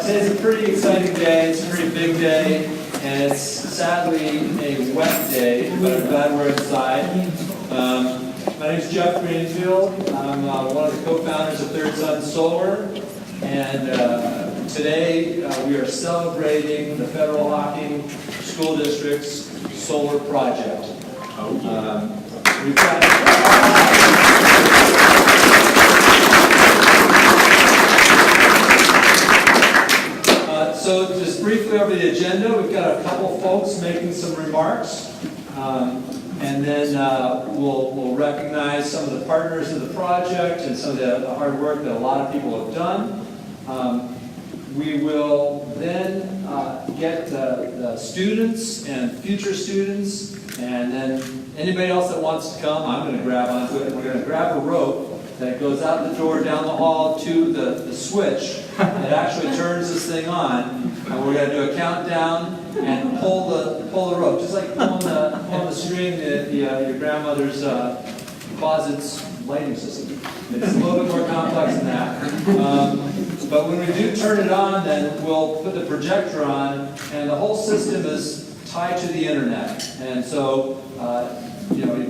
Today's a pretty exciting day. It's a pretty big day, and it's sadly a wet day, but I'm glad we're inside. My name is Geoff Greenfield. I'm one of the co-founders of Third Sun Solar, and today we are celebrating the Federal-Hocking School District's solar project. We've got So just briefly over the agenda, we've got a couple folks making some remarks, and then we'll recognize some of the partners of the project and some of the hard work that a lot of people have done. We will then get the students and future students, and then anybody else that wants to come, I'm going to grab onto it. We're going to grab a rope that goes out the door, down the hall to the switch that actually turns this thing on. And we're going to do a countdown and pull the rope, just like pulling the string at your grandmother's closet's lighting system. It's a little bit more complex than that. But when we do turn it on, then we'll put the projector on, and the whole system is tied to the internet. And so,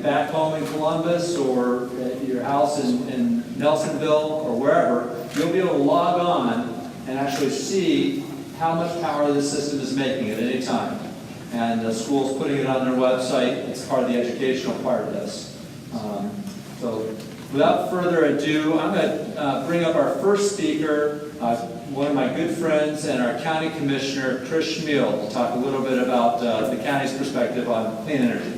back home in Columbus or at your house in Nelsonville or wherever, you'll be able to log on and actually see how much power this system is making at any time. And the school's putting it on their website. It's part of the educational part of this. So without further ado, I'm going to bring up our first speaker, one of my good friends and our county commissioner, Chmiel, to talk a little bit about the county's perspective on clean energy.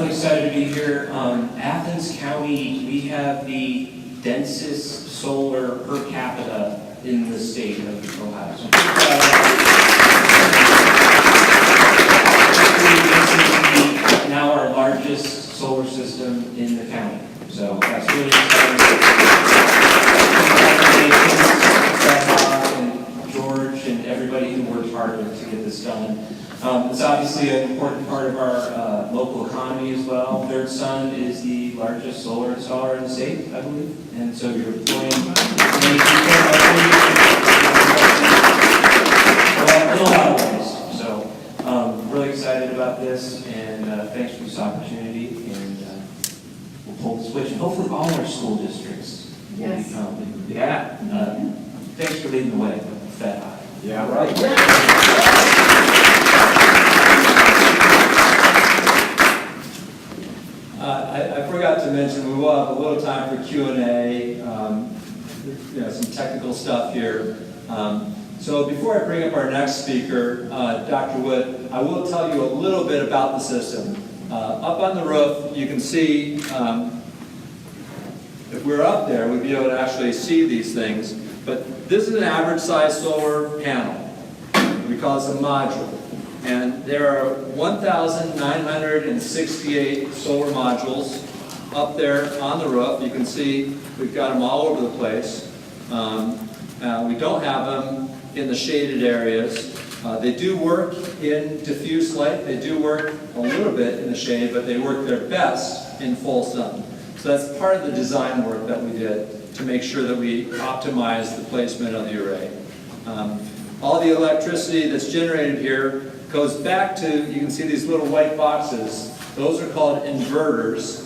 Excited to be here. Athens County, we have the densest solar per capita in the state of Ohio. So, this is now our largest solar system in the county. So that's really exciting. Zack and George and everybody who worked hard to get this done. It's obviously an important part of our local economy as well. Third Sun is the largest solar installer in the state, I believe. And so you're employing many people in a lot of ways. So really excited about this, and thanks for this opportunity. And we'll pull the switch. And hopefully all our school districts will become. Thanks for leading the way with that. Yeah, right. I forgot to mention, we will have a little time for Q&A, some technical stuff here. So before I bring up our next speaker, Dr. Wood, I will tell you a little bit about the system. Up on the roof, you can see, if we're up there, we'd be able to actually see these things. But this is an average size solar panel. We call this a module. And there are 1,968 solar modules up there on the roof. You can see we've got them all over the place. We don't have them in the shaded areas. They do work in diffuse light. They do work a little bit in the shade, but they work their best in full sun. So that's part of the design work that we did to make sure that we optimize the placement of the array. All the electricity that's generated here goes back to, you can see these little white boxes. Those are called inverters.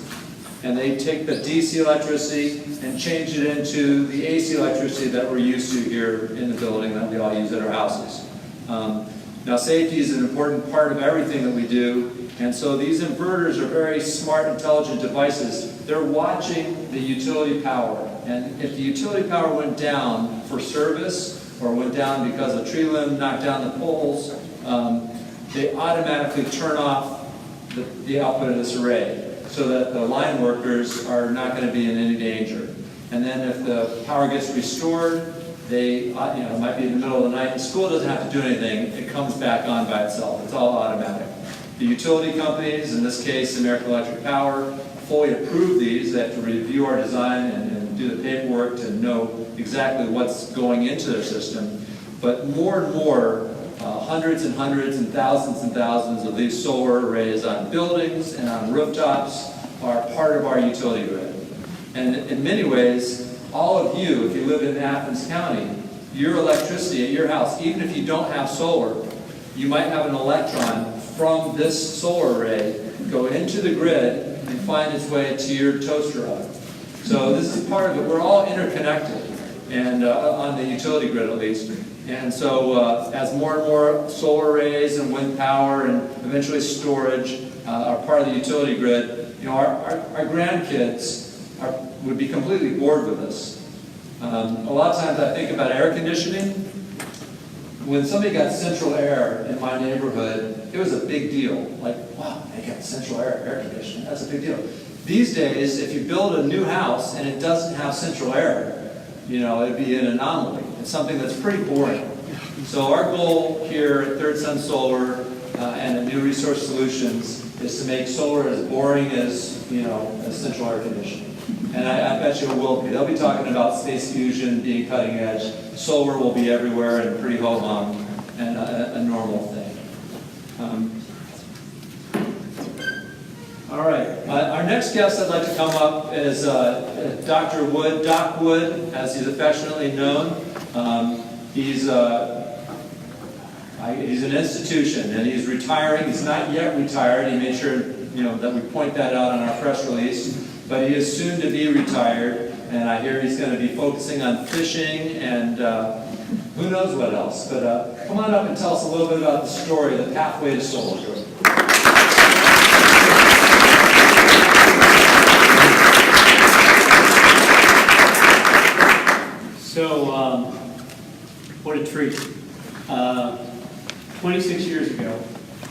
And they take the DC electricity and change it into the AC electricity that we're used to here in the building that we all use at our houses. Now safety is an important part of everything that we do. And so these inverters are very smart, intelligent devices. They're watching the utility power. And if the utility power went down for service or went down because a tree limb knocked down the poles, they automatically turn off the output of this array so that the line workers are not going to be in any danger. And then if the power gets restored, it might be in the middle of the night. The school doesn't have to do anything. It comes back on by itself. It's all automatic. The utility companies, in this case American Electric Power, fully approve these. They have to review our design and do the paperwork to know exactly what's going into their system. But more and more, hundreds and hundreds and thousands of these solar arrays on buildings and on rooftops are part of our utility grid. And in many ways, all of you, if you live in Athens County, your electricity at your house, even if you don't have solar, you might have an electron from this solar array go into the grid and find its way to your toaster oven. So this is part of it. We're all interconnected, and on the utility grid at least. And so as more and more solar arrays and wind power and eventually storage are part of the utility grid, you know, our grandkids would be completely bored with us. A lot of times I think about air conditioning. When somebody got central air in my neighborhood, it was a big deal. Like, wow, they got central air conditioning. That's a big deal. These days, if you build a new house and it doesn't have central air, you know, it'd be an anomaly. It's something that's pretty boring. So our goal here at Third Sun Solar and at New Resource Solutions is to make solar as boring as, you know, as central air conditioning. And I bet you it will be. They'll be talking about space fusion being cutting edge. Solar will be everywhere and pretty ho-hum and a normal thing. All right. Our next guest I'd like to come up is Dr. Wood, Doc Wood, as he's affectionately known. He's an institution, and he's retiring. He's not yet retired. He made sure, you know, that we point that out on our press release. But he is soon to be retired, and I hear he's going to be focusing on fishing and who knows what else. But come on up and tell us a little bit about the story, the pathway to solar. So, what a treat. 26 years ago,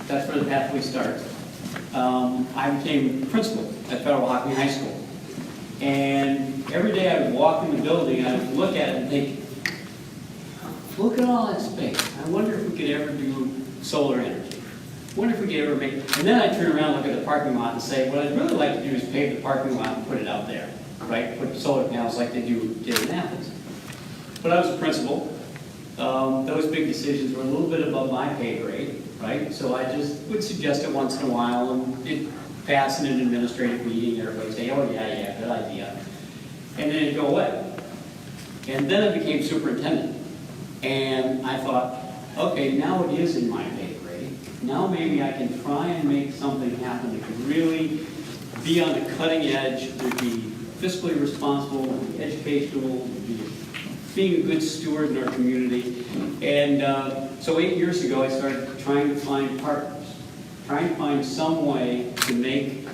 that's where the pathway starts. I became principal at Federal-Hocking High School. And every day I would walk in the building, I would look at it and think, look at all that space. I wonder if we could ever do solar energy. I wonder if we could ever make, and then I'd turn around and look at the parking lot and say, what I'd really like to do is pave the parking lot and put it out there, right? Put solar panels like they did in Athens. But I was a principal. Those big decisions were a little bit above my pay grade, right? So I just would suggest it once in a while, and it'd pass in an administrative meeting, and everybody would say, oh yeah, good idea. And then it'd go away. And then I became superintendent. And I thought, okay, now it is in my pay grade. Now maybe I can try and make something happen that could really be on the cutting edge, would be fiscally responsible, would be educational, would be being a good steward in our community. And so 8 years ago, I started trying to find partners, trying to find some way to make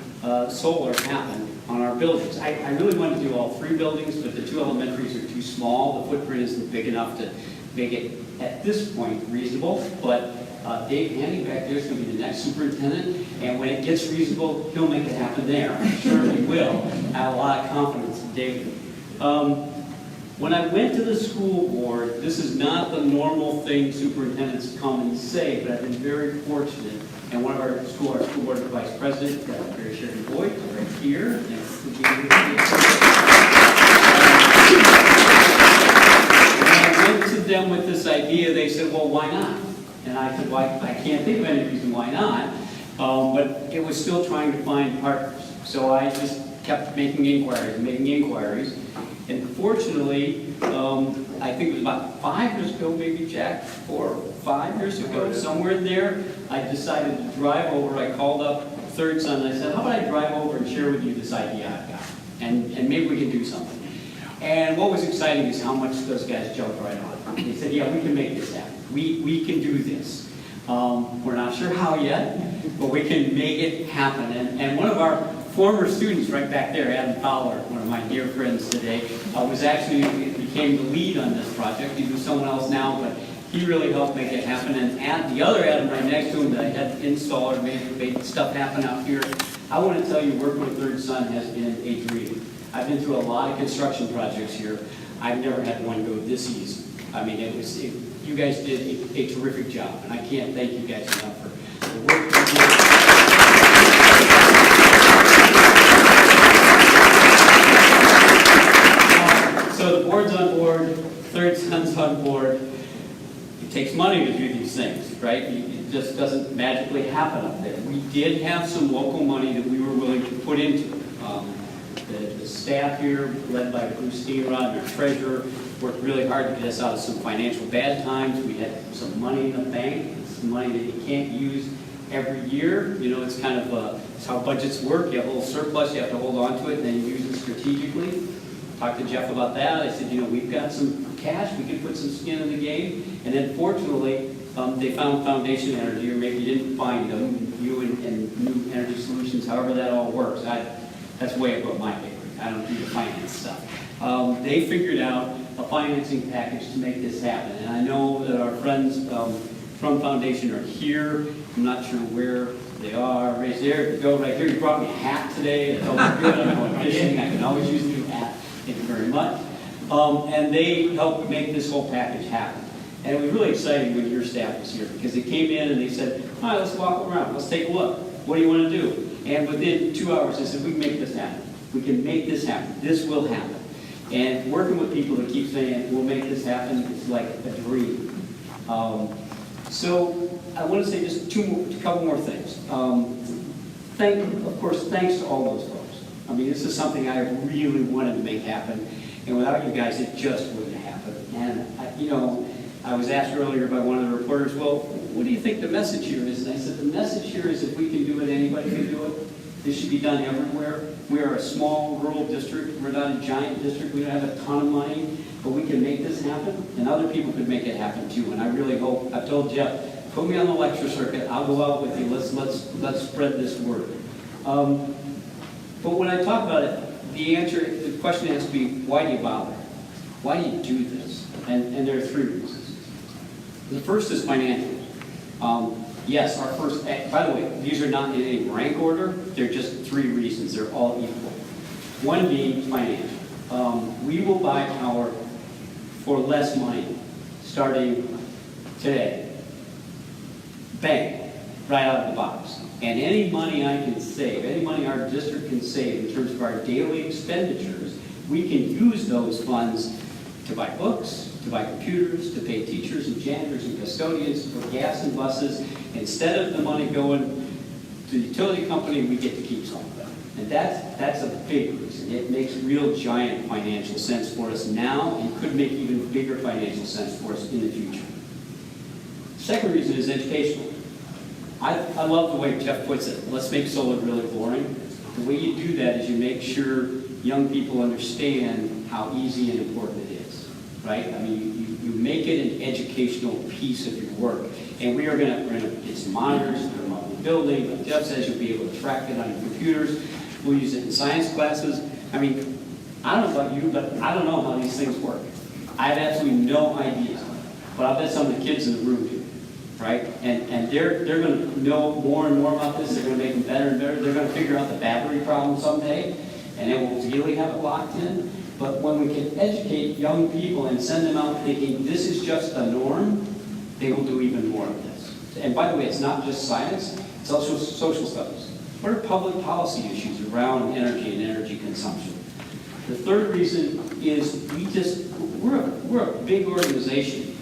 solar happen on our buildings. I really wanted to do all 3 buildings, but the 2 elementaries are too small. The footprint isn't big enough to make it, at this point, reasonable. But Dave Handy back there is going to be the next superintendent, and when it gets reasonable, he'll make it happen there. I'm sure he will. I have a lot of confidence in David. When I went to the school board, this is not the normal thing superintendents come and say, but I've been very fortunate. And one of our school board vice president, Mary Sherry Boyd, right here. When I went to them with this idea, they said, well, why not? And I said, well, I can't think of any reason why not. But it was still trying to find partners. So I just kept making inquiries. And fortunately, I think it was about 5 years ago, maybe, Jack, 4 or 5 years ago, somewhere in there, I decided to drive over. I called up Third Sun and I said, how about I drive over and share with you this idea I've got? And maybe we can do something. And what was exciting is how much those guys jumped right on. They said, yeah, we can make this happen. We can do this. We're not sure how yet, but we can make it happen. And one of our former students right back there, Adam Fowler, one of my dear friends today, became the lead on this project. He's with someone else now, but he really helped make it happen. And the other Adam right next to him that I had installed, made stuff happen out here. I want to tell you, working with Third Sun has been a dream. I've been through a lot of construction projects here. I've never had one go this easy. I mean, you guys did a terrific job, and I can't thank you guys enough for the work you did. So the board's on board, Third Sun's on board. It takes money to do these things, right? It just doesn't magically happen up there. We did have some local money that we were willing to put into it. The staff here, led by Bruce Steenrod, our treasurer, worked really hard to get us out of some financial bad times. We had some money in the bank, some money that you can't use every year. You know, it's kind of it's how budgets work. You have a little surplus, you have to hold on to it, and then you use it strategically. Talked to Geoff about that. I said, you know, we've got some cash, we can put some skin in the game. And then fortunately, they found Foundation Energy, or maybe you didn't find them, you and New Energy Solutions, however that all works. That's way above my pay grade. I don't do the finance stuff. They figured out a financing package to make this happen. And I know that our friends from Foundation are here. I'm not sure where they are. Right there, go right here. You brought me a hat today. That's always good. I'm going fishing. I can always use a new hat. Thank you very much. And they helped make this whole package happen. And it was really exciting when your staff was here, because they came in and they said, all right, let's walk around. Let's take a look. What do you want to do? And within 2 hours, they said, we can make this happen. We can make this happen. This will happen. And working with people that keep saying, we'll make this happen, is like a dream. So I want to say just a couple more things. Of course, thanks to all those folks. I mean, this is something I really wanted to make happen, and without you guys, it just wouldn't happen. And I was asked earlier by one of the reporters, well, what do you think the message here is? And I said, the message here is if we can do it, anybody can do it. This should be done everywhere. We are a small rural district. We're not a giant district. We don't have a ton of money, but we can make this happen, and other people could make it happen too. And I really hope, I've told Geoff, put me on the lecture circuit. I'll go out with you. Let's spread this word. But when I talk about it, the question has to be, why do you bother? Why do you do this? And there are 3 reasons. The first is financial. Yes, our first, by the way, these are not in any rank order. They're just 3 reasons. They're all equal. One being financial. We will buy power for less money starting today. Bang, right out of the box. And any money I can save, any money our district can save in terms of our daily expenditures, we can use those funds to buy books, to buy computers, to pay teachers and janitors and custodians, to put gas in buses. Instead of the money going to the utility company, we get to keep some of it. And that's a big reason. It makes real giant financial sense for us now, and could make even bigger financial sense for us in the future. Second reason is educational. I love the way Geoff puts it. Let's make solar really boring. The way you do that is you make sure young people understand how easy and important it is, right? I mean, you make it an educational piece of your work. And we are going to get some monitors, put them up in the building. Like Geoff says, you'll be able to track it on your computers. We'll use it in science classes. I mean, I don't know about you, but I don't know how these things work. I have absolutely no idea. But I bet some of the kids in the room do, right? And they're going to know more and more about this. They're going to make them better and better. They're going to figure out the battery problem someday, and they will really have it locked in. But when we can educate young people and send them out thinking this is just the norm, they will do even more of this. And by the way, it's not just science, it's also social studies. What are public policy issues around energy and energy consumption? The third reason is we're a big organization.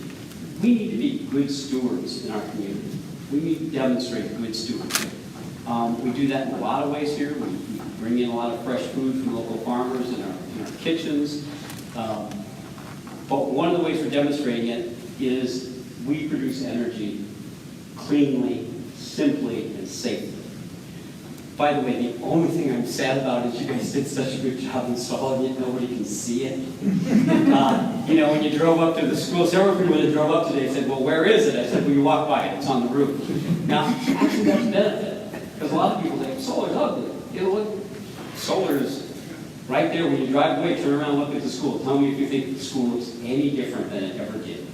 We need to be good stewards in our community. We need to demonstrate good stewardship. We do that in a lot of ways here. We bring in a lot of fresh food from local farmers in our kitchens. But one of the ways we're demonstrating it is we produce energy cleanly, simply, and safely. By the way, the only thing I'm sad about is you guys did such a good job installing it, nobody can see it. When you drove up to the school, several people that drove up today said, well, where is it? I said, well, you walk by it, it's on the roof. Now, actually that's a benefit, because a lot of people think, solar's ugly. Solar's right there when you drive away, turn around and look at the school. Tell me if you think the school looks any different than it ever did.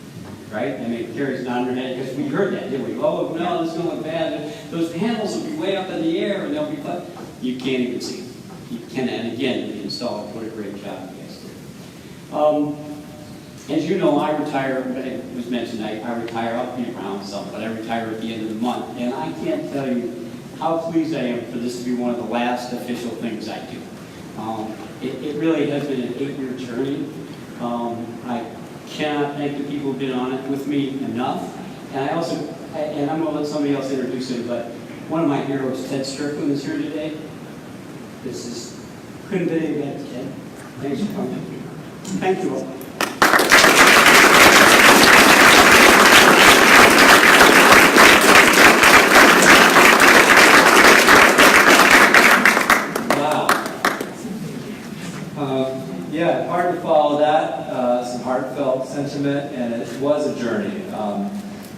Right? I mean, Carrie's nodding her head because we heard that, didn't we? Oh, no, this is going to look bad. Those panels will be way up in the air and they'll be flat. You can't even see them. You can, and again, the installer put a great job, you guys did. As you know, I retire, it was mentioned, I retire, I'll be around some, but I retire at the end of the month. And I can't tell you how pleased I am for this to be one of the last official things I do. It really has been an 8-year journey. I cannot thank the people who've been on it with me enough. And I also, and I'm going to let somebody else introduce it, but one of my heroes, Ted Strickland, is here today. This is Couldn't have been any better, Ted. Thanks for coming. Thank you all. Yeah, hard to follow that, some heartfelt sentiment, and it was a journey.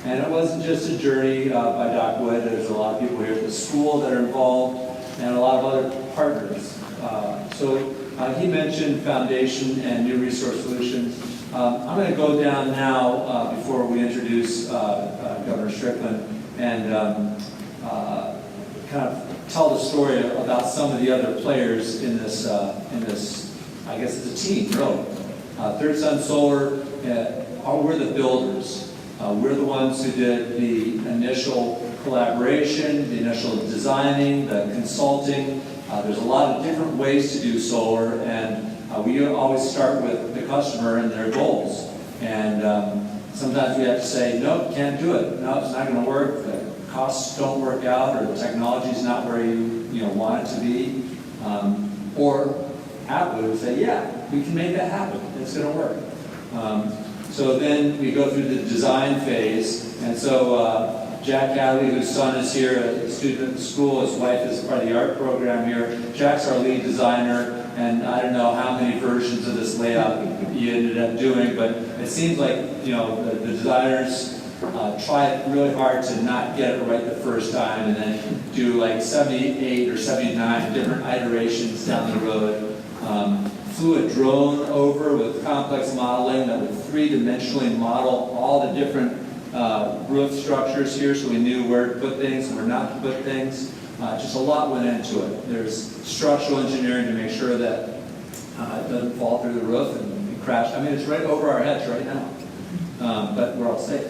And it wasn't just a journey by Doc Wood. There's a lot of people here at the school that are involved, and a lot of other partners. He mentioned foundation and new resource solutions. I'm going to go down now before we introduce Governor Strickland and kind of tell the story about some of the other players in this, I guess it's a team, really. Third Sun Solar, we're the builders. We're the ones who did the initial collaboration, the initial designing, the consulting. There's a lot of different ways to do solar, and we always start with the customer and their goals. And sometimes we have to say, no, can't do it. No, it's not going to work. The costs don't work out, or the technology's not where you want it to be. Or Atwood would say, yeah, we can make that happen. It's going to work. So then we go through the design phase, and so Jack Hadley, whose son is here, a student at the school, his wife is part of the art program here. Jack's our lead designer, and I don't know how many versions of this layout he ended up doing, but it seems like the designers try really hard to not get it right the first time, and then do like 78 or 79 different iterations down the road. Flew a drone over with complex modeling that would three-dimensionally model all the different roof structures here, so we knew where to put things and where not to put things. Just a lot went into it. There's structural engineering to make sure that it doesn't fall through the roof and crash. I mean, it's right over our heads right now, but we're all safe.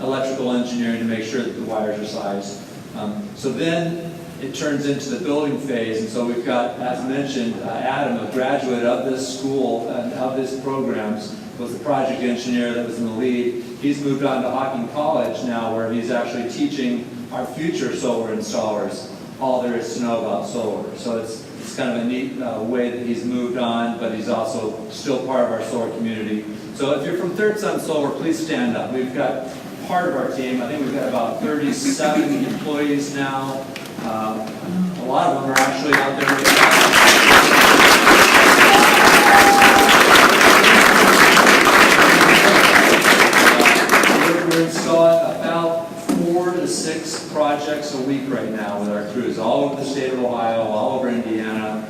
Electrical engineering to make sure that the wires are sized. So then it turns into the building phase, and so we've got, as mentioned, Adam, a graduate of this school and of this programs, was the project engineer that was in the lead. He's moved on to Hocking College now, where he's actually teaching our future solar installers all there is to know about solar. So it's kind of a neat way that he's moved on, but he's also still part of our solar community. So if you're from Third Sun Solar, please stand up. We've got part of our team, I think we've got about 37 employees now. A lot of them are actually out there with we're installing about 4 to 6 projects a week right now with our crews, all over the state of Ohio, all over Indiana.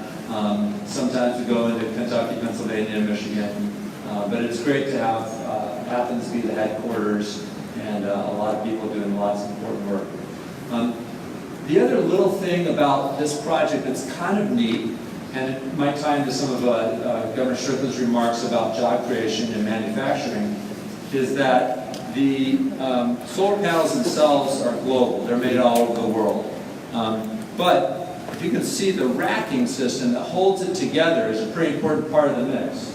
Sometimes we go into Kentucky, Pennsylvania, and Michigan. But it's great to have Athens be the headquarters, and a lot of people doing lots of important work. The other little thing about this project that's kind of neat, and it might tie into some of Governor Strickland's remarks about job creation and manufacturing, is that the solar panels themselves are global. They're made all over the world. But if you can see, the racking system that holds it together is a pretty important part of the mix.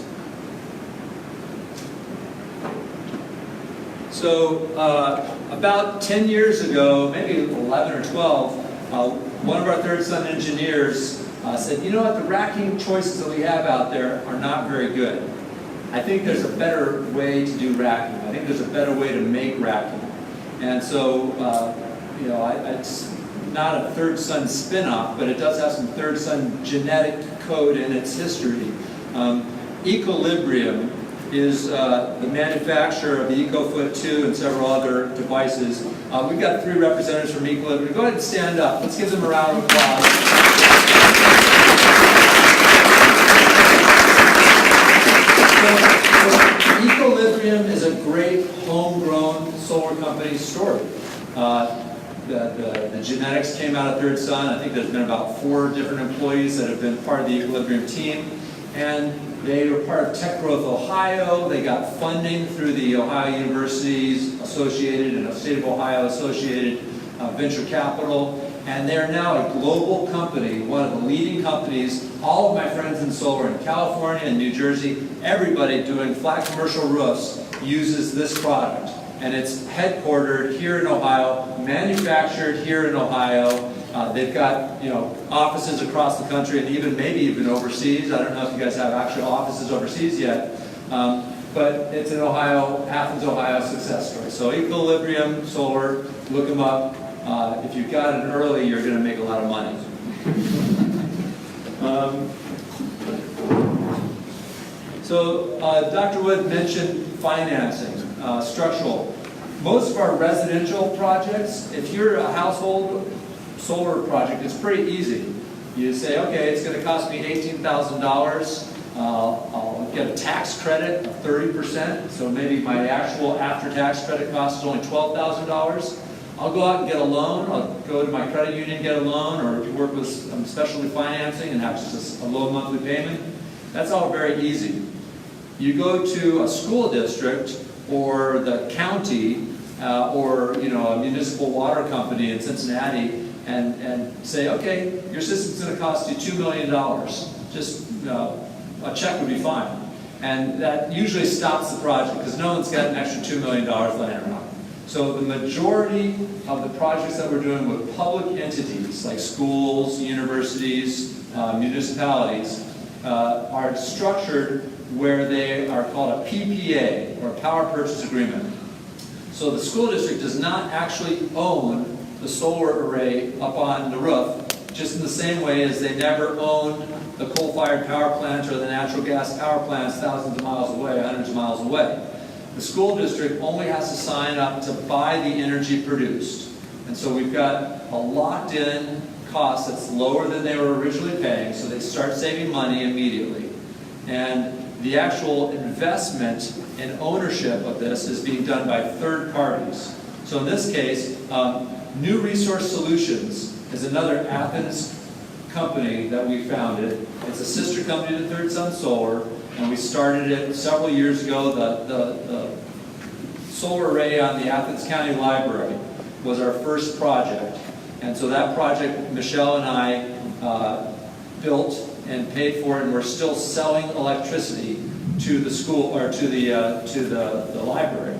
So about 10 years ago, maybe 11 or 12, one of our Third Sun engineers said, you know what, the racking choices that we have out there are not very good. I think there's a better way to do racking. I think there's a better way to make racking. And so, it's not a Third Sun spin-off, but it does have some Third Sun genetic code in its history. Equilibrium is the manufacturer of the EcoFoot 2 and several other devices. We've got 3 representatives from Equilibrium. Go ahead and stand up. Let's give them a round of applause. So Equilibrium is a great homegrown solar company story. The genetics came out of Third Sun. I think there's been about 4 different employees that have been part of the Equilibrium team. And they were part of Tech Growth Ohio. They got funding through the Ohio Universities Associated and the State of Ohio Associated Venture Capital. And they're now a global company, one of the leading companies. All of my friends in solar in California and New Jersey, everybody doing flat commercial roofs uses this product. And it's headquartered here in Ohio, manufactured here in Ohio, They've got, offices across the country and maybe even overseas. I don't know if you guys have actual offices overseas yet. But it's an Athens, Ohio success story. So Equilibrium Solar, look them up. If you got it early, you're going to make a lot of money. So Dr. Wood mentioned financing, structural. Most of our residential projects, if you're a household solar project, it's pretty easy. You say, okay, it's going to cost me $18,000. I'll get a tax credit of 30%, so maybe my actual after-tax credit cost is only $12,000. I'll go out and get a loan. I'll go to my credit union and get a loan, or work with specialty financing and have just a low monthly payment. That's all very easy. You go to a school district or the county or a municipal water company in Cincinnati and say, okay, your system's going to cost you $2 million. Just a check would be fine. And that usually stops the project because no one's got an extra $2 million laying around. So the majority of the projects that we're doing with public entities like schools, universities, municipalities are structured where they are called a PPA, or a power purchase agreement. So the school district does not actually own the solar array up on the roof, just in the same way as they never own the coal-fired power plant or the natural gas power plants thousands of miles away, hundreds of miles away. The school district only has to sign up to buy the energy produced. And so we've got a locked-in cost that's lower than they were originally paying, so they start saving money immediately. And the actual investment and ownership of this is being done by third parties. So in this case, New Resource Solutions is another Athens company that we founded. It's a sister company to Third Sun Solar, and we started it several years ago. The solar array on the Athens County Library was our first project. And so that project, Michelle and I built and paid for it, and we're still selling electricity to the school, or to the library.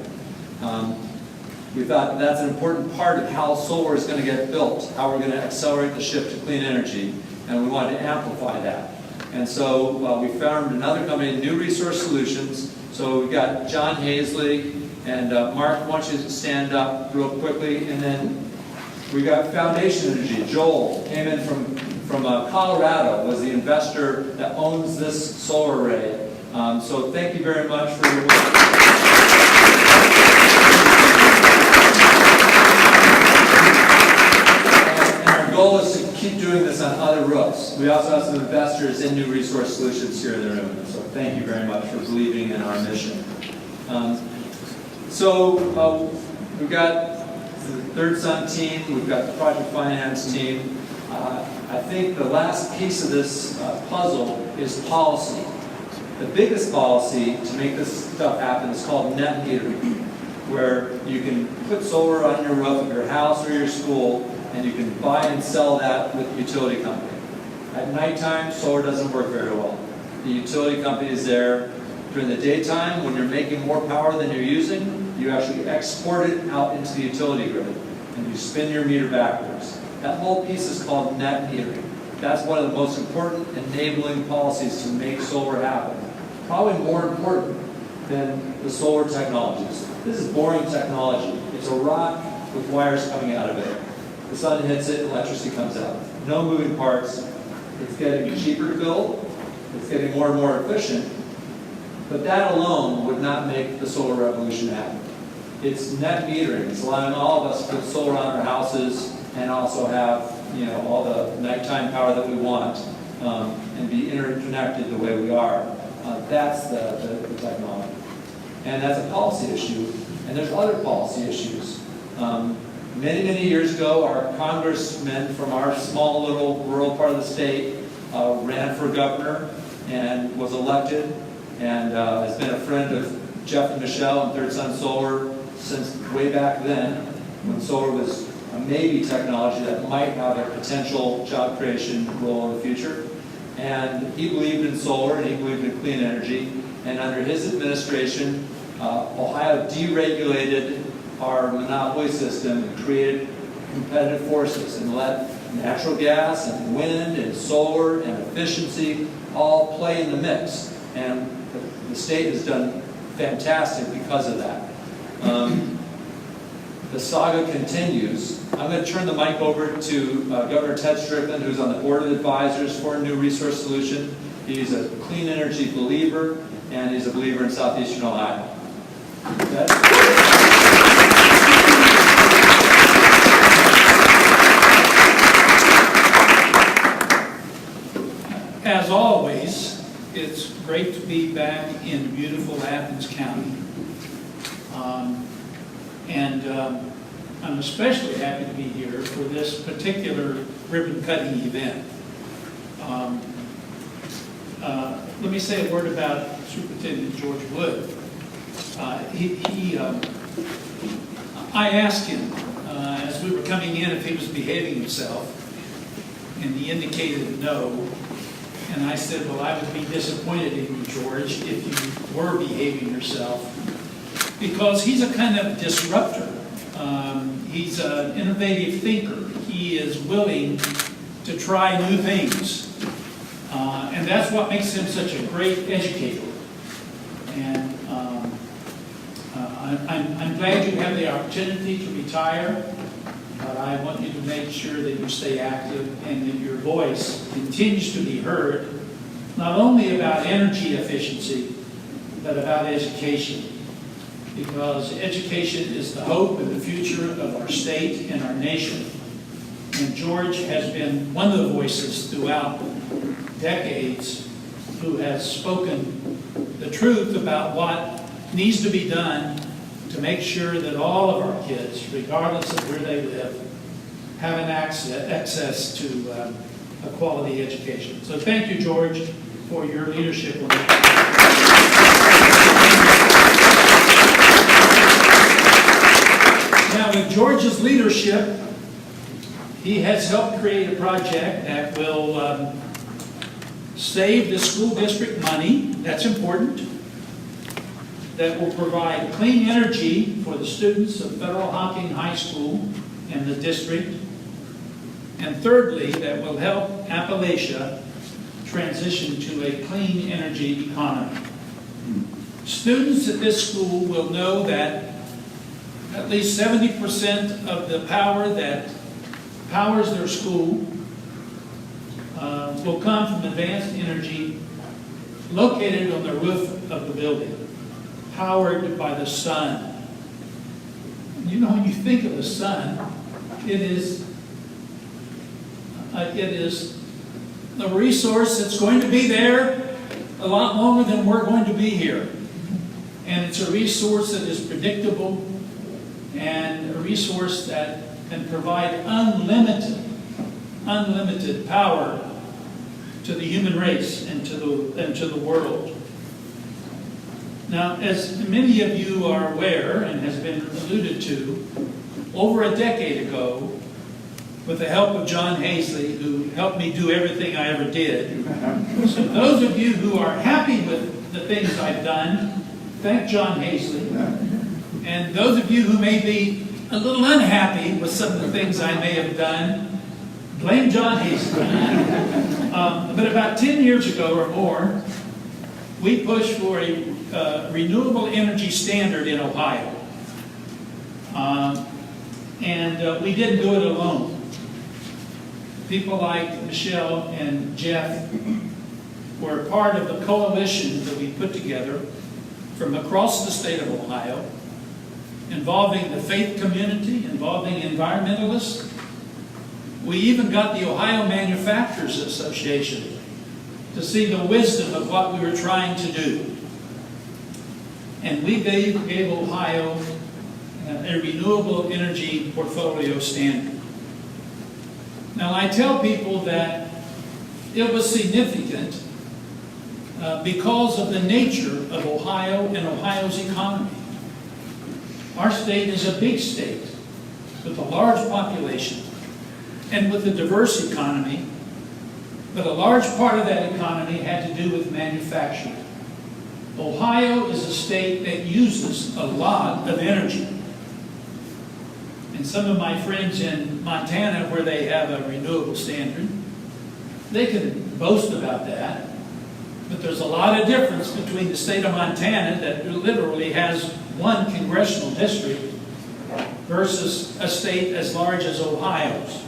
We thought that's an important part of how solar is going to get built, how we're going to accelerate the shift to clean energy, and we wanted to amplify that. And so we found another company, New Resource Solutions. So we've got John Hazley and Mark. Why don't you stand up real quickly? And then we got Foundation Energy. Joel came in from Colorado, was the investor that owns this solar array. So thank you very much for your work. And our goal is to keep doing this on other roofs. We also have some investors in New Resource Solutions here in the room. So thank you very much for believing in our mission. We've got the Third Sun team, we've got the project finance team. I think the last piece of this puzzle is policy. The biggest policy to make this stuff happen is called net metering, where you can put solar on your roof of your house or your school, and you can buy and sell that with the utility company. At nighttime, solar doesn't work very well. The utility company is there. During the daytime, when you're making more power than you're using, you actually export it out into the utility grid, and you spin your meter backwards. That whole piece is called net metering. That's one of the most important enabling policies to make solar happen. Probably more important than the solar technologies. This is boring technology. It's a rock with wires coming out of it. The sun hits it, electricity comes out. No moving parts. It's getting cheaper to build. It's getting more and more efficient. But that alone would not make the solar revolution happen. It's net metering. It's allowing all of us to put solar on our houses and also have all the nighttime power that we want and be interconnected the way we are. That's the technology. And that's a policy issue. And there's other policy issues. Many, many years ago, our congressman from our small little rural part of the state ran for governor and was elected and has been a friend of Geoff and Michelle and Third Sun Solar since way back then, when solar was a maybe technology that might have a potential job creation role in the future. And he believed in solar and he believed in clean energy. And under his administration, Ohio deregulated our monopoly system and created competitive forces and let natural gas and wind and solar and efficiency all play in the mix. And the state has done fantastic because of that. The saga continues. I'm going to turn the mic over to Governor Ted Strickland, who's on the Board of Advisors for a New Resource Solution. He's a clean energy believer, and he's a believer in Southeastern Ohio. Ted? As always, it's great to be back in beautiful Athens County. I'm especially happy to be here for this particular ribbon-cutting event. Let me say a word about Superintendent George Wood. I asked him as we were coming in if he was behaving himself, and he indicated no. And I said, well, I would be disappointed in you, George, if you were behaving yourself, because he's a kind of disruptor. He's an innovative thinker. He is willing to try new things. And that's what makes him such a great educator. And I'm glad you have the opportunity to retire, but I want you to make sure that you stay active and that your voice continues to be heard, not only about energy efficiency, but about education. Because education is the hope and the future of our state and our nation. And George has been one of the voices throughout decades who has spoken the truth about what needs to be done to make sure that all of our kids, regardless of where they live, have an access to a quality education. So thank you, George, for your leadership on Now, with George's leadership, he has helped create a project that will save the school district money. That's important. That will provide clean energy for the students of Federal-Hocking High School and the district. And thirdly, that will help Appalachia transition to a clean energy economy. Students at this school will know that at least 70% of the power that powers their school will come from advanced energy located on the roof of the building, powered by the sun. You know, when you think of the sun, it is a resource that's going to be there a lot longer than we're going to be here. And it's a resource that is predictable and a resource that can provide unlimited power to the human race and to the world. Now, as many of you are aware and has been alluded to, over a decade ago, with the help of John Hazley, who helped me do everything I ever did. So those of you who are happy with the things I've done, thank John Hazley. And those of you who may be a little unhappy with some of the things I may have done, blame John Hazley. But about 10 years ago or more, we pushed for a renewable energy standard in Ohio. And we didn't do it alone. People like Chmiel and Geoff were part of the coalition that we put together from across the state of Ohio, involving the faith community, involving environmentalists. We even got the Ohio Manufacturers Association to see the wisdom of what we were trying to do. And we gave Ohio a renewable energy portfolio standard. Now, I tell people that it was significant because of the nature of Ohio and Ohio's economy. Our state is a big state with a large population and with a diverse economy, but a large part of that economy had to do with manufacturing. Ohio is a state that uses a lot of energy. and some of my friends in Montana where they have a renewable standard, they can boast about that. But there's a lot of difference between the state of Montana that literally has one congressional district versus a state as large as Ohio's.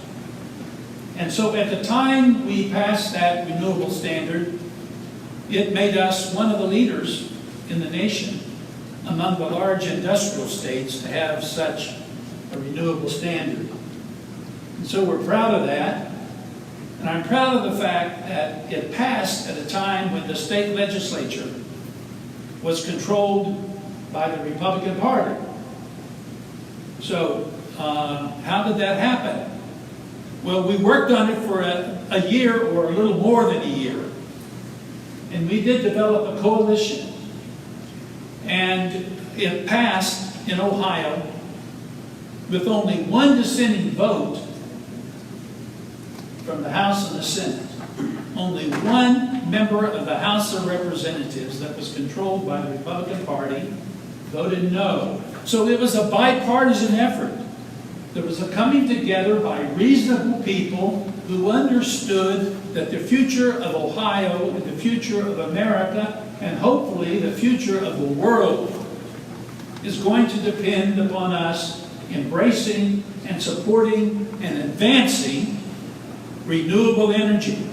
And so at the time we passed that renewable standard, it made us one of the leaders in the nation among the large industrial states to have such a renewable standard. And so we're proud of that. And I'm proud of the fact that it passed at a time when the state legislature was controlled by the Republican Party. So how did that happen? Well, we worked on it for a year or a little more than a year. And we did develop a coalition. And it passed in Ohio with only one dissenting vote from the House and the Senate. Only one member of the House of Representatives that was controlled by the Republican Party voted no. So it was a bipartisan effort. There was a coming together by reasonable people who understood that the future of Ohio and the future of America and hopefully the future of the world is going to depend upon us embracing and supporting and advancing renewable energy. Since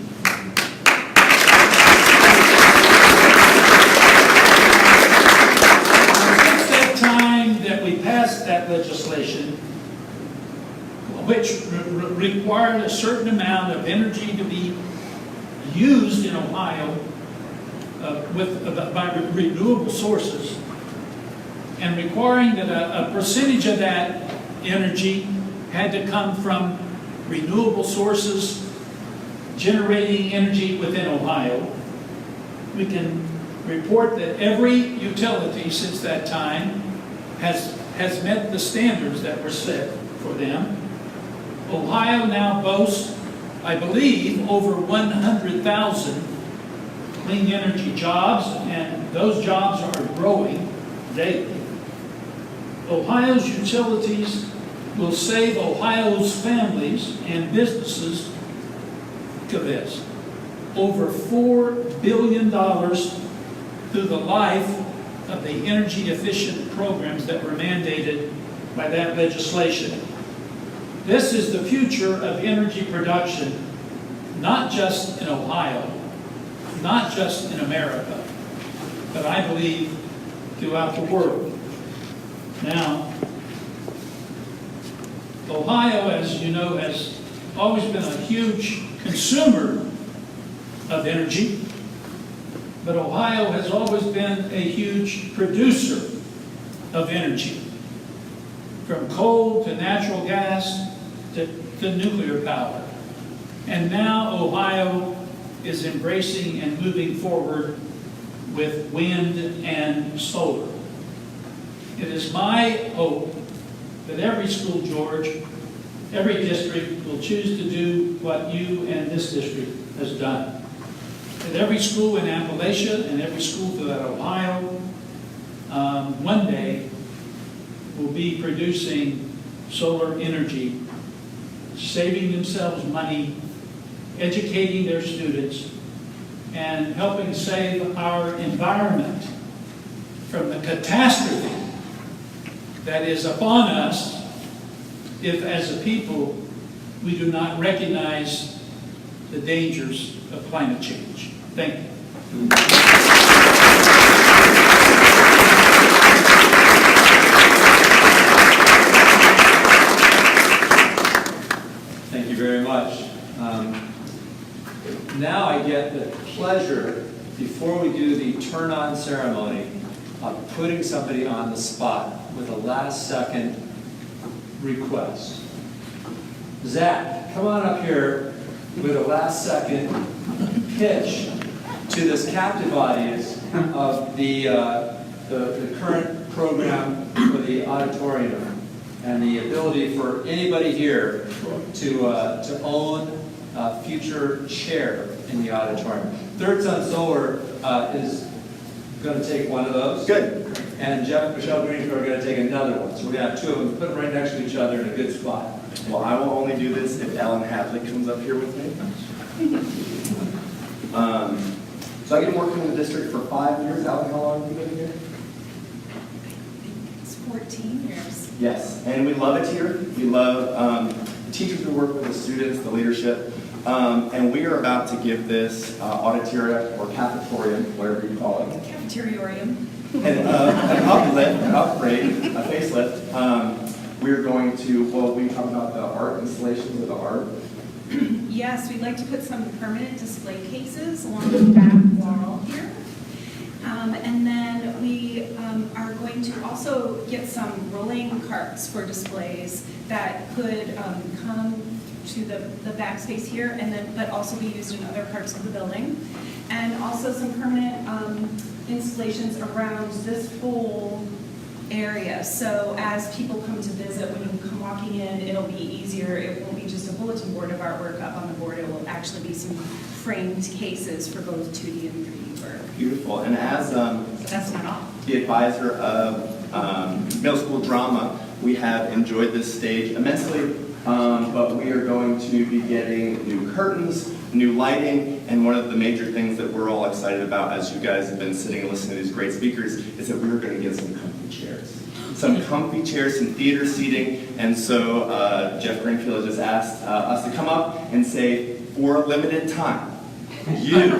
that time that we passed that legislation, which required a certain amount of energy to be used in Ohio by renewable sources, and requiring that a percentage of that energy had to come from renewable sources generating energy within Ohio, we can report that every utility since that time has met the standards that were set for them. Ohio now boasts, I believe, over 100,000 clean energy jobs, and those jobs are growing daily. Ohio's utilities will save Ohio's families and businesses, look at this, over $4 billion through the life of the energy efficient programs that were mandated by that legislation. This is the future of energy production, not just in Ohio, not just in America, but I believe throughout the world. Now, Ohio, as you know, has always been a huge consumer of energy, but Ohio has always been a huge producer of energy, from coal to natural gas to nuclear power. And now Ohio is embracing and moving forward with wind and solar. It is my hope that every school, George, every district will choose to do what you and this district has done. That every school in Appalachia and every school throughout Ohio one day will be producing solar energy, saving themselves money, educating their students, and helping save our environment from the catastrophe that is upon us if, as a people, we do not recognize the dangers of climate change. Thank you. Thank you very much. Now I get the pleasure, before we do the turn-on ceremony, of putting somebody on the spot with a last-second request. Zack, come on up here with a last-second pitch to this captive audience of the current program for the auditorium and the ability for anybody here to own a future chair in the auditorium. Third Sun Solar is going to take one of those. Good. and Geoff and Michelle Greenfield are going to take another one. So we're going to have two of them, put them right next to each other in a good spot. Well, I will only do this if Ellen Hadley comes up here with me. So I've been working in the district for 5 years. Ellen, how long have you been here? It's 14 years. Yes, and we love it here. We love the teachers we work with, the students, the leadership. And we are about to give this auditorium or cafetorium, whatever you call it, Cafeteriorium. an uplift, an upgrade, a facelift. We're going to, well, we talk about the art installations of the art. Yes, we'd like to put some permanent display cases along the back wall here. And then we are going to also get some rolling carts for displays that could come to the back space here, and then but also be used in other parts of the building. And also some permanent installations around this whole area. So as people come to visit, when you come walking in, it'll be easier. It won't be just a bulletin board of artwork up on the board. It will actually be some framed cases for both 2D and 3D work. Beautiful. And as So that's not all. the advisor of middle school drama, we have enjoyed this stage immensely, but we are going to be getting new curtains, new lighting, and one of the major things that we're all excited about as you guys have been sitting and listening to these great speakers is that we're going to get some comfy chairs. Some comfy chairs, some theater seating, and so Geoff Greenfield has just asked us to come up and say, for a limited time, you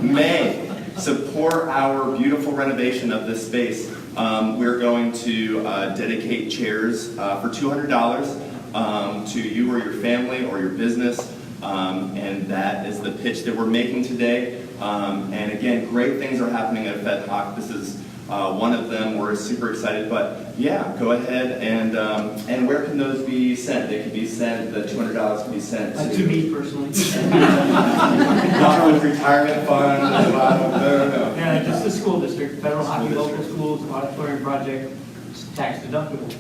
may support our beautiful renovation of this space. We're going to dedicate chairs for $200 to you or your family or your business, and that is the pitch that we're making today. And again, great things are happening at Fed-Hoc. This is one of them. We're super excited, but yeah, go ahead and where can those be sent? They can be sent, the $200 can be sent To me personally. not with retirement fund. No. Yeah, just the school district, Federal-Hocking local schools, auditorium project, tax deductible.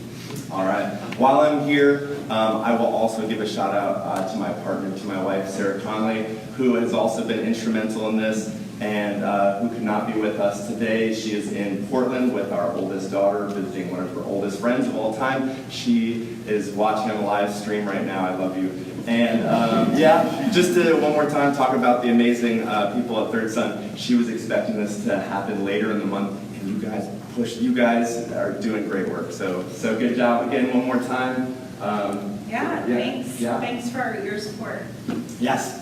All right. While I'm here, I will also give a shout out to my partner, to my wife, Sarah Conley, who has also been instrumental in this and who could not be with us today. She is in Portland with our oldest daughter, visiting one of her oldest friends of all time. She is watching on a live stream right now. I love you. And yeah, just to one more time talk about the amazing people at Third Son. She was expecting this to happen later in the month, and you guys pushed. You guys are doing great work. So good job again one more time. Thanks. Yeah. Thanks for your support. Yes.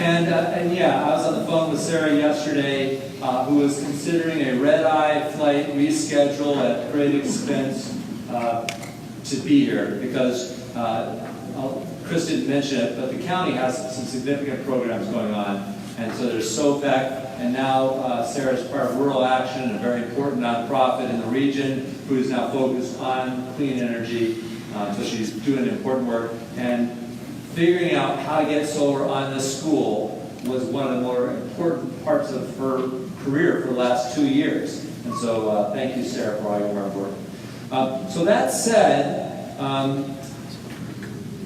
And yeah, I was on the phone with Sarah yesterday, who was considering a red-eye flight reschedule at great expense to be here because Chris didn't mention it, but the county has some significant programs going on. And so there's SOPEC, and now Sarah's part of Rural Action, a very important nonprofit in the region, who's now focused on clean energy. So she's doing important work. And figuring out how to get solar on this school was one of the more important parts of her career for the last 2 years. And so thank you, Sarah, for all your hard work. So that said, I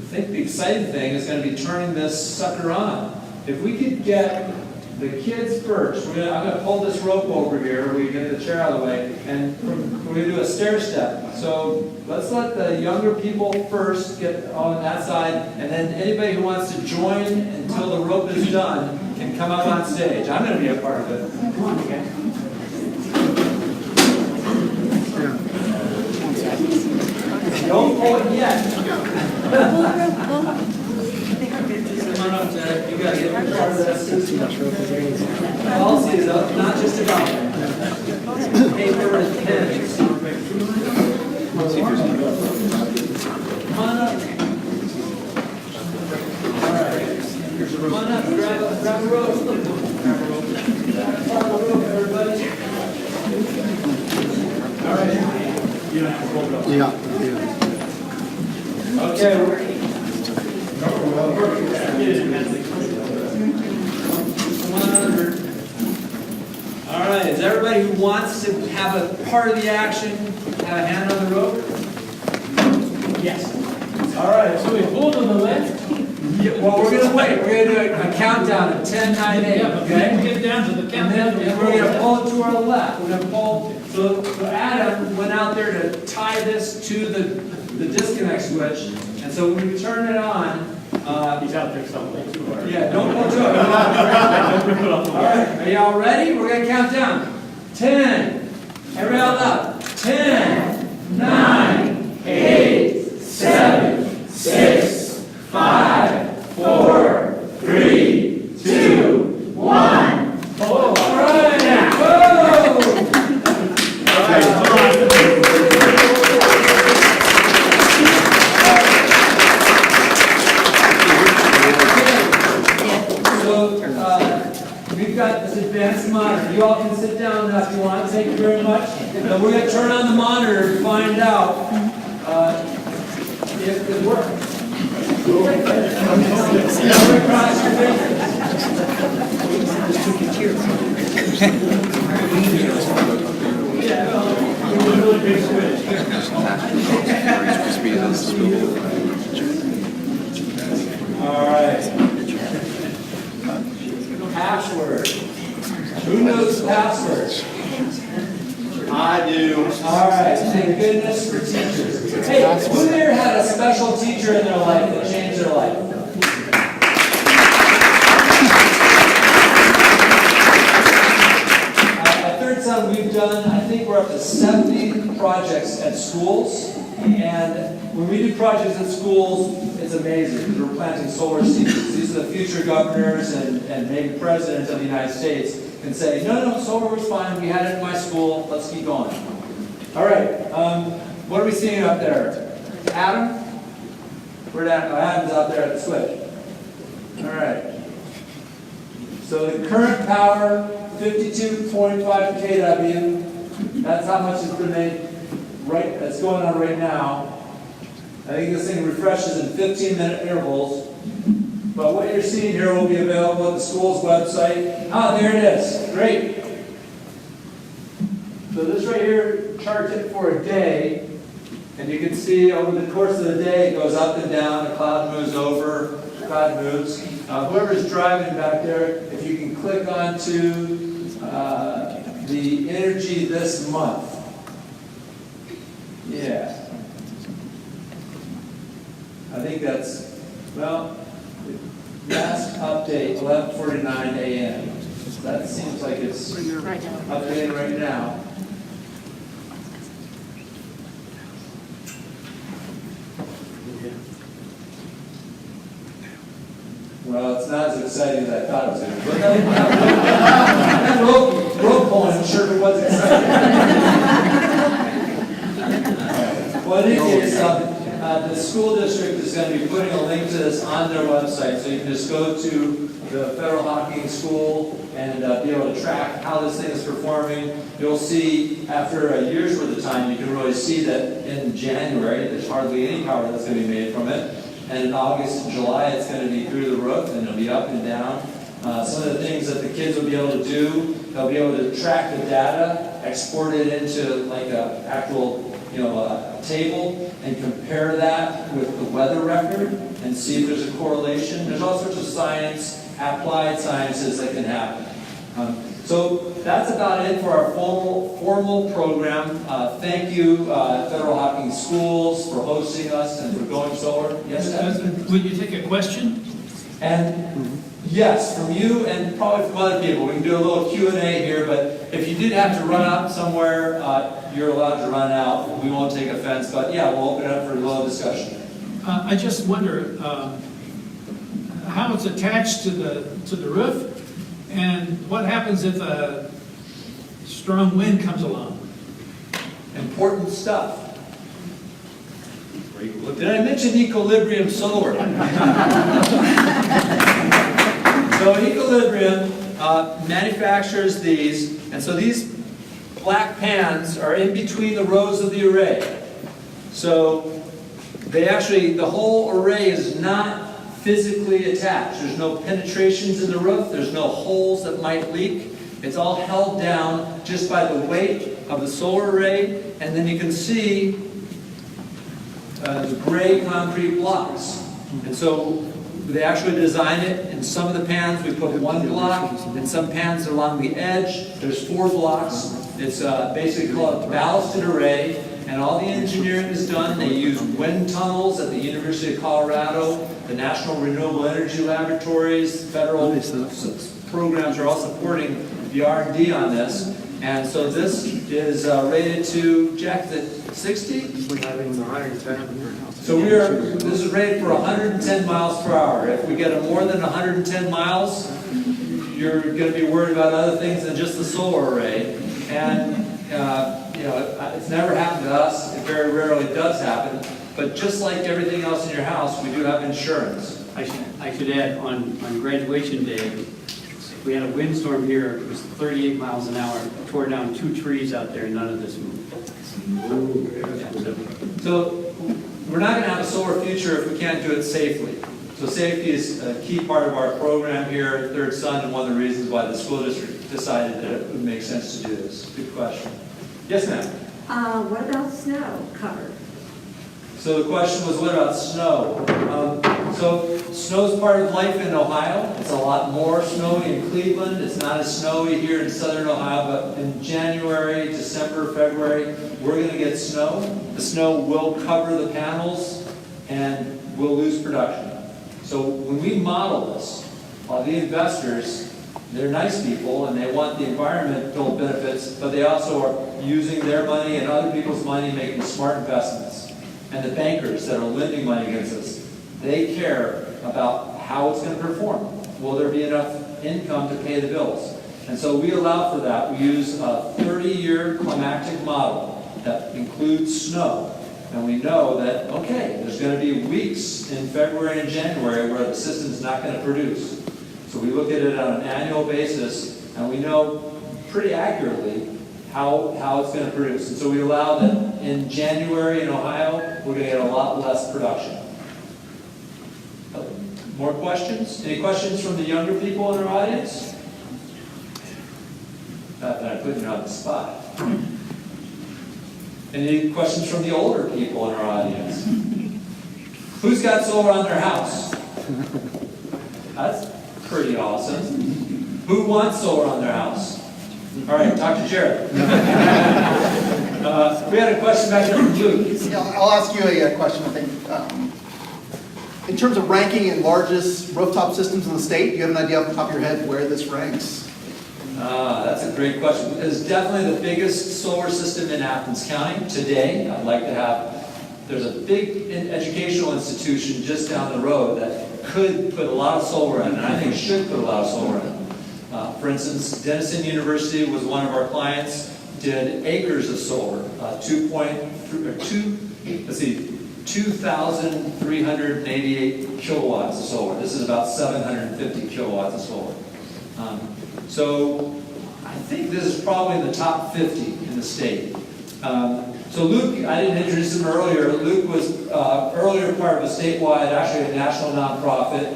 think the exciting thing is going to be turning this sucker on. If we could get the kids first, I'm going to pull this rope over here, we get the chair out of the way, and we're going to do a stair step. So let's let the younger people first get on that side, and then anybody who wants to join until the rope is done can come up on stage. I'm going to be a part of it. Come on, okay? Don't pull it yet. Come on up, Zack. You got to get part of this. Policy is not just about paper and pens. Come on up. All right. Come on up. Grab a rope. Grab a rope, everybody. All right. You don't have to hold it up. Yeah. Okay. All right, is everybody who wants to have a part of the action have a hand on the rope? Yes. All right, So we pull to the left, Well, we're gonna wait. We're gonna do a countdown of 10, 9, 8, Yeah, but we okay? can get down to the And countdown. then we're gonna pull it to our left. We're gonna pull, so Adam went out there to tie this to the disconnect switch. And so when we turn it on, He's out there somewhere too. yeah, don't pull to it. All right, are y'all ready? We're gonna count down. 10, everybody all up. 10, 9, 8, 7, 6, 5, 4, 3, 2, 1. All right, now. Whoa! So, we've got this advanced monitor. You all can sit down now if you want. Thank you very much. Now we're going to turn on the monitor to find out if it works. Cross your fingers. All right. Password. Who knows the password? I do. All right, thank goodness for teachers. Hey, who there had a special teacher in their life that changed their life? At Third Son, we've done, I think we're up to 70 projects at schools. And when we do projects at schools, it's amazing because we're planting solar seeds. These are the future governors and maybe presidents of the United States can say, no, solar was fine. We had it in my school. Let's keep going. All right. What are we seeing up there? Adam? Where'd Adam? Oh, Adam's out there at the switch. All right. So the current power, 52.5 kW. That's how much has been made. Right, that's going on right now. I think this thing refreshes in 15-minute intervals. But what you're seeing here will be available at the school's website. Ah, there it is. Great. So this right here charts it for a day. And you can see over the course of the day, it goes up and down. The cloud moves over, the cloud moves. Whoever's driving back there, if you can click onto the energy this month. Yeah. I think that's, well, last update, 11:49 a.m. That seems like it's updating right now. Well, it's not as exciting as I thought it was going to be. But that rope pulling sure was exciting. Well, in any case, the school district is going to be putting a link to this on their website, so you can just go to the Federal-Hocking school and be able to track how this thing is performing. You'll see, after a year's worth of time, you can really see that in January, there's hardly any power that's going to be made from it. And in August and July, it's going to be through the roof, and it'll be up and down. Some of the things that the kids will be able to do, they'll be able to track the data, export it into like an actual a table and compare that with the weather record and see if there's a correlation. There's all sorts of science, applied sciences that can happen. So that's about it for our formal program. Thank you, Federal-Hocking Schools, for hosting us and for going solar. Yes, Ed? Would you take a question? And yes, from you and probably from other people. We can do a little Q&A here, but if you did have to run out somewhere, you're allowed to run out. We won't take offense, but yeah, we'll open it up for a little discussion. I just wonder how it's attached to the roof, and what happens if a strong wind comes along. Important stuff. Did I mention Equilibrium Solar? So Equilibrium manufactures these, and so these black pans are in between the rows of the array. So they actually, the whole array is not physically attached. There's no penetrations in the roof. There's no holes that might leak. It's all held down just by the weight of the solar array, and then you can see the gray concrete blocks. And so They actually designed it. In some of the pans, we put one block. In some pans along the edge, there's 4 blocks. It's basically called a ballasted array. And all the engineering is done. They use wind tunnels at the University of Colorado, the National Renewable Energy Laboratories, federal programs are all supporting the R&D on this. And so this is rated to, Jack, is it 60? So this is rated for 110 miles per hour. If we get a more than 110 miles, you're going to be worried about other things than just the solar array. And you know, it's never happened to us. It very rarely does happen. But just like everything else in your house, we do have insurance. I should add, on graduation day, we had a windstorm here. It was 38 miles an hour. Tore down 2 trees out there. None of this moved. So we're not going to have a solar future if we can't do it safely. So safety is a key part of our program here at Third Son, and one of the reasons why the school district decided that it would make sense to do this. Good question. Yes, ma'am? What about snow cover? So the question was, what about snow? So snow's part of life in Ohio. It's a lot more snowy in Cleveland. It's not as snowy here in southern Ohio, but in January, December, February, we're going to get snow. The snow will cover the panels and we'll lose production. So when we model this, the investors, they're nice people and they want the environmental benefits, but they also are using their money and other people's money making smart investments. And the bankers that are lending money against us, they care about how it's going to perform. Will there be enough income to pay the bills? And so we allow for that. We use a 30-year climactic model that includes snow. And we know that, okay, there's going to be weeks in February and January where the system's not going to produce. So we look at it on an annual basis, and we know pretty accurately how it's going to produce. And so we allow that in January in Ohio, we're going to get a lot less production. More questions? Any questions from the younger people in our audience? Not that I'm putting you on the spot. Any questions from the older people in our audience? Who's got solar on their house? That's pretty awesome. Who wants solar on their house? All right, Dr. Jared. We had a question back there from Luke. Yeah, I'll ask you a question, I think. In terms of ranking in largest rooftop systems in the state, do you have an idea off the top of your head where this ranks? That's a great question. It's definitely the biggest solar system in Athens County today. I'd like to have, there's a big educational institution just down the road that could put a lot of solar in, and I think should put a lot of solar in. For instance, Denison University was one of our clients, did acres of solar, 2,388 kilowatts of solar. This is about 750 kilowatts of solar. So I think this is probably in the top 50 in the state. So Luke, I didn't introduce him earlier. Luke was earlier part of a statewide, actually a national nonprofit,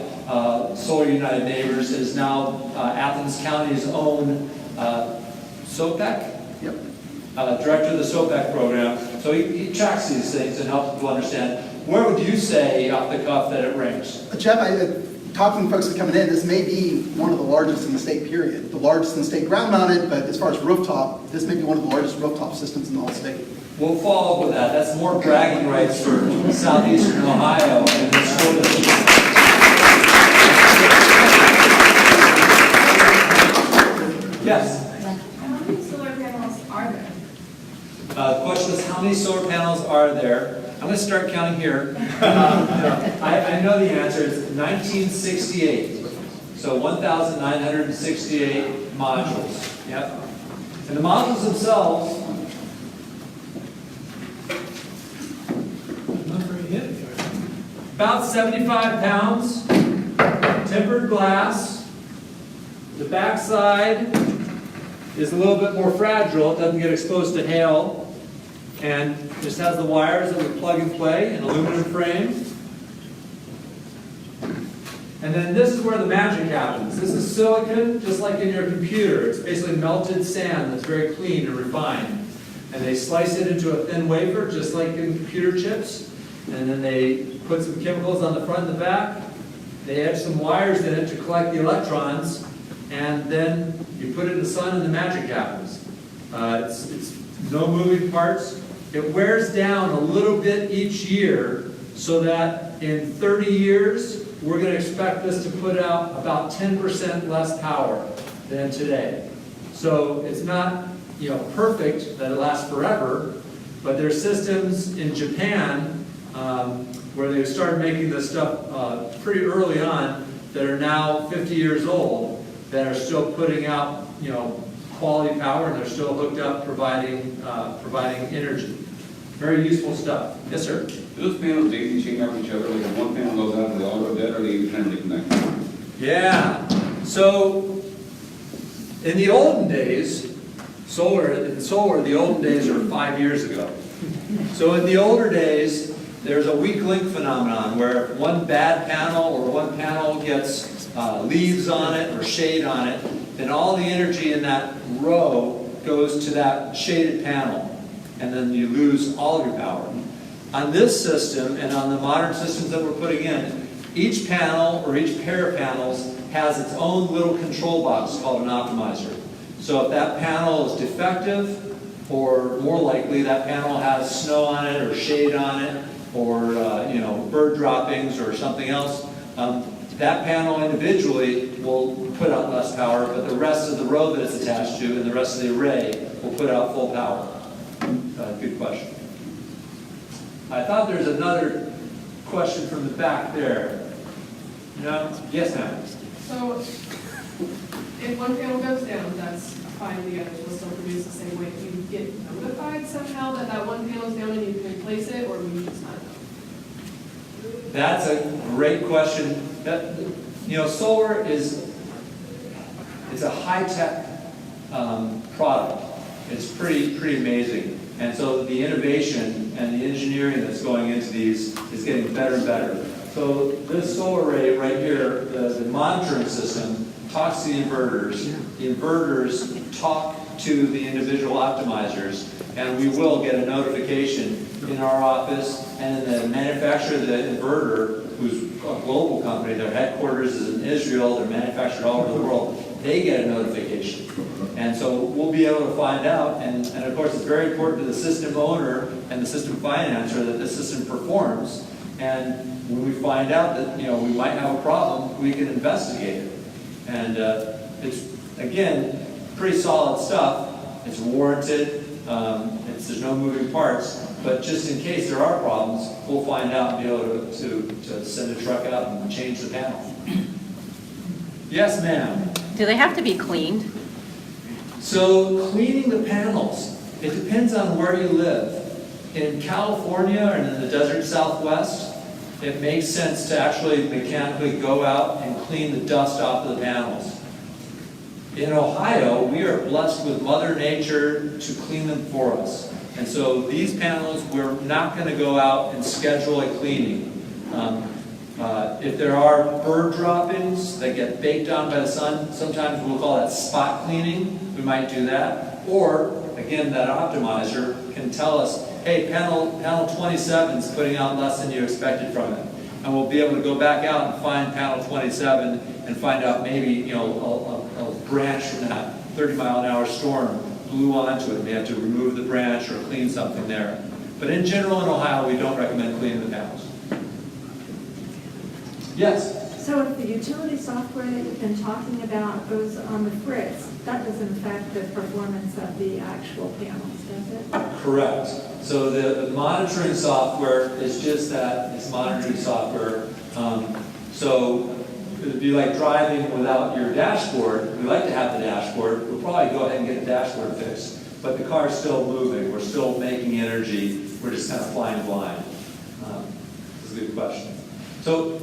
Solar United Neighbors. It is now Athens County's own SOPEC. Yep. Director of the SOPEC program. So he tracks these things and helps people understand. Where would you say off the cuff that it ranks? Jeff, talking to folks that are coming in, this may be one of the largest in the state, period. The largest in the state ground-mounted, but as far as rooftop, this may be one of the largest rooftop systems in the whole state. We'll follow up with that. That's more bragging rights for southeastern Ohio and the school district. Yes? How many solar panels are there? The question is, how many solar panels are there? I'm going to start counting here. I know the answer. It's 1968. So 1,968 modules. Yep. And the modules themselves, about 75 pounds, tempered glass. The backside is a little bit more fragile. It doesn't get exposed to hail. And just has the wires that we plug and play, an aluminum frame. And then this is where the magic happens. This is silicon, just like in your computer. It's basically melted sand that's very clean and refined. And they slice it into a thin wafer, just like in computer chips. And then they put some chemicals on the front and the back. They have some wires in it to collect the electrons, and then you put it in the sun and the magic happens. It's no moving parts. It wears down a little bit each year so that in 30 years, we're going to expect this to put out about 10% less power than today. So it's not, perfect that it lasts forever, but there's systems in Japan where they started making this stuff pretty early on that are now 50 years old that are still putting out, quality power, and they're still hooked up providing energy. Very useful stuff. Yes, sir? Those panels daisy chain off each other, like if one panel goes out and they all go dead, or they independently connect? Yeah. So in the olden days, solar, the olden days are 5 years ago. So in the older days, there's a weak link phenomenon where one bad panel or one panel gets leaves on it or shade on it, then all the energy in that row goes to that shaded panel, and then you lose all of your power. On this system and on the modern systems that we're putting in, each panel or each pair of panels has its own little control box called an optimizer. So if that panel is defective, or more likely that panel has snow on it or shade on it, or bird droppings or something else, that panel individually will put out less power, but the rest of the row that it's attached to and the rest of the array will put out full power. Good question. I thought there's another question from the back there. No? Yes, ma'am. So, if one panel goes down, that's fine, the others will still produce the same way. Do you get notified somehow that that one panel's down and you can replace it, or will you just not know? That's a great question. Solar is a high-tech product. It's pretty amazing. And so the innovation and the engineering that's going into these is getting better and better. So this solar array right here, the monitoring system, talks to the inverters. The inverters talk to the individual optimizers, and we will get a notification in our office, and then the manufacturer of the inverter, who's a global company, their headquarters is in Israel, they're manufactured all over the world, they get a notification. And so we'll be able to find out, and of course it's very important to the system owner and the system financer that the system performs. And when we find out that we might have a problem, we can investigate it. And it's, again, pretty solid stuff. It's warranted. There's no moving parts. But just in case there are problems, we'll find out and be able to send a truck out and change the panel. Yes, ma'am. Do they have to be cleaned? So cleaning the panels, it depends on where you live. In California and in the desert Southwest, it makes sense to actually mechanically go out and clean the dust off of the panels. In Ohio, we are blessed with Mother Nature to clean them for us. And so these panels, we're not going to go out and schedule a cleaning. If there are bird droppings that get baked on by the sun, sometimes we'll call that spot cleaning. We might do that. Or, again, that optimizer can tell us, hey, panel 27 is putting out less than you expected from it. And we'll be able to go back out and find panel 27 and find out maybe a branch from that 30-mile-an-hour storm blew onto it. We have to remove the branch or clean something there. But in general in Ohio, we don't recommend cleaning the panels. Yes? So if the utility software that you've been talking about goes on the fritz, that doesn't affect the performance of the actual panels, does it? Correct. So the monitoring software is just that. It's monitoring software. So it would be like driving without your dashboard. We like to have the dashboard. We'll probably go ahead and get the dashboard fixed. But the car's still moving. We're still making energy. We're just kind of flying blind. That's a good question. So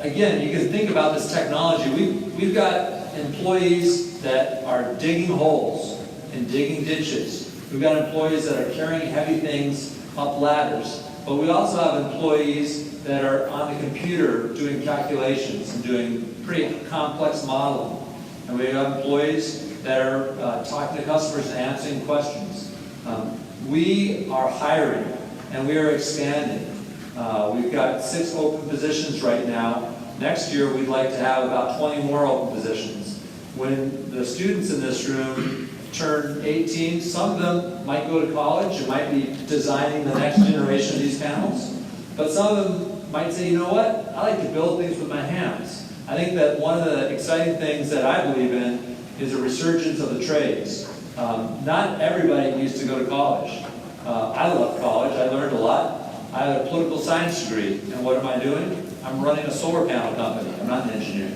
again, you can think about this technology. We've got employees that are digging holes and digging ditches. We've got employees that are carrying heavy things up ladders. But we also have employees that are on the computer doing calculations and doing pretty complex modeling. And we have employees that are talking to customers and answering questions. We are hiring and we are expanding. We've got 6 open positions right now. Next year, we'd like to have about 20 more open positions. When the students in this room turn 18, some of them might go to college and might be designing the next generation of these panels. But some of them might say, you know what, I like to build things with my hands. I think that one of the exciting things that I believe in is a resurgence of the trades. Not everybody needs to go to college. I love college, I learned a lot. I have a political science degree, and what am I doing? I'm running a solar panel company, I'm not an engineer.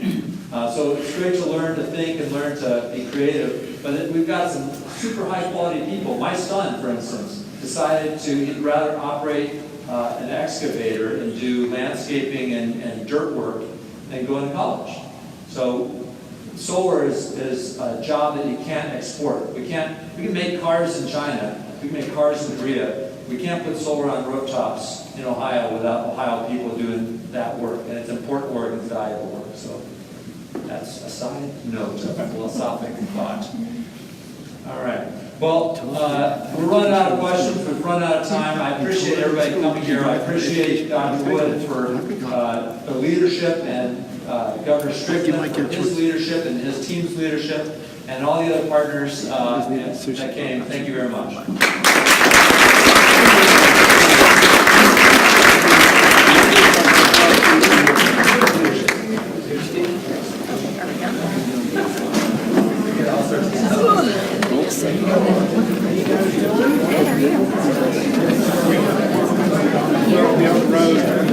So it's great to learn to think and learn to be creative, but we've got some super high quality people. My son, for instance, decided to, he'd rather operate an excavator and do landscaping and dirt work than go into college. So solar is a job that you can't export. We can make cars in China, we can make cars in Korea. We can't put solar on rooftops in Ohio without Ohio people doing that work, and it's important work and it's valuable work. So that's a side note of philosophic thought. All right. Well, we're running out of questions. We've run out of time. I appreciate everybody coming here. I appreciate Dr. Wood for the leadership and Governor Strickland for his leadership and his team's leadership and all the other partners that came. Thank you very much. We'll be on the road.